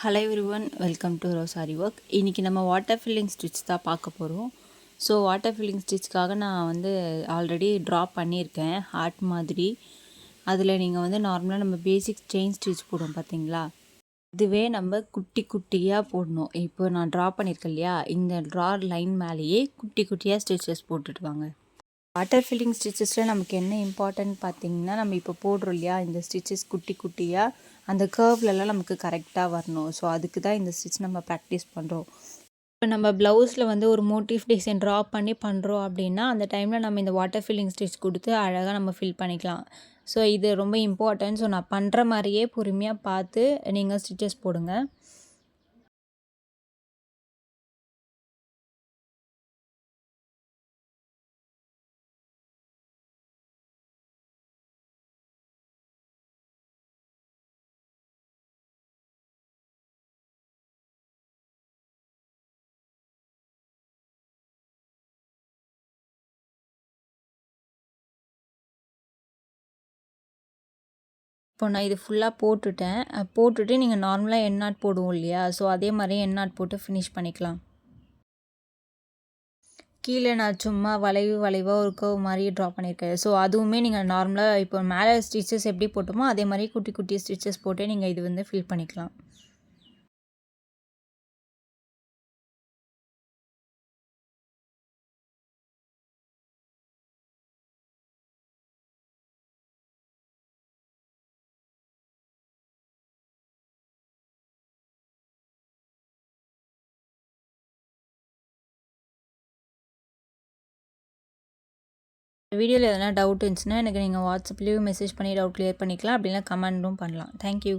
Hello everyone, welcome to rosary work. இன்றைக்கி நம்ம water filling stitch தான் பார்க்க போகிறோம். ஸோ வாட்டர் ஃபில்லிங் ஸ்டிச்சுக்காக நான் ஆல்ரெடி ட்ரா பண்ணியிருக்கேன் ஹார்ட் மாதிரி. அதில் நீங்கள் நார்மலாக நம்ம பேசிக் செயின் ஸ்டிச் போடுவோம் பார்த்தீங்களா, இதுவே நம்ம குட்டி குட்டியாக போடணும். இப்போ நான் ட்ரா பண்ணியிருக்கேன் இல்லையா, இந்த ட்ரா லைன் மேலேயே குட்டி குட்டியாக ஸ்டிச்சஸ் போட்டுட்டு வாங்க. வாட்டர் ஃபில்லிங் ஸ்டிச்சஸில் நமக்கு என்ன இம்பார்ட்டன்ட் பார்த்தீங்கன்னா, நம்ம இப்போ போடுறோம் இல்லையா, இந்த ஸ்டிச்சஸ் குட்டி குட்டியாக அந்த கர்வ்லலாம் நமக்கு கரெக்டாக வரணும். ஸோ அதுக்கு தான் இந்த ஸ்டிச் நம்ம ப்ராக்டிஸ் பண்ணுறோம். இப்போ நம்ம ப்ளவுஸில் ஒரு மோட்டிவ் டிசைன் ட்ரா பண்ணி பண்ணுறோம் அப்படின்னா, அந்த டைமில் நம்ம இந்த வாட்டர் ஃபில்லிங் ஸ்டிச் கொடுத்து அழகாக நம்ம ஃபில் பண்ணிக்கலாம். ஸோ இது ரொம்ப இம்பார்ட்டன்ட். ஸோ நான் பண்ணுற மாதிரியே பொறுமையாக பார்த்து நீங்கள் ஸ்டிச்சஸ் போடுங்க. இப்போ நான் இது ஃபுல்லாக போட்டுட்டேன். போட்டுட்டு நீங்கள் நார்மலாக எண்ணாட் போடுவோம் இல்லையா, ஸோ அதே மாதிரியே எண்ணாட் போட்டு ஃபினிஷ் பண்ணிக்கலாம். கீழே நான் சும்மா வளைவாக ஒரு கர்வ் மாதிரி ட்ரா பண்ணியிருக்கேன். ஸோ அதுவுமே நீங்கள் நார்மலாக இப்போ மேலே ஸ்டிச்சஸ் எப்படி போட்டோமோ அதே மாதிரி குட்டி குட்டி ஸ்டிச்சஸ் போட்டு நீங்கள் இது ஃபில் பண்ணிக்கலாம். வீடியோவில் எதனா டவுட் இருந்துச்சுன்னா எனக்கு நீங்கள் வாட்ஸ்அப்லேயும் மெசேஜ் பண்ணி டவுட் கிளியர் பண்ணிக்கலாம். அப்படின்னா கமெண்ட்டும் பண்ணலாம். தேங்க்யூ.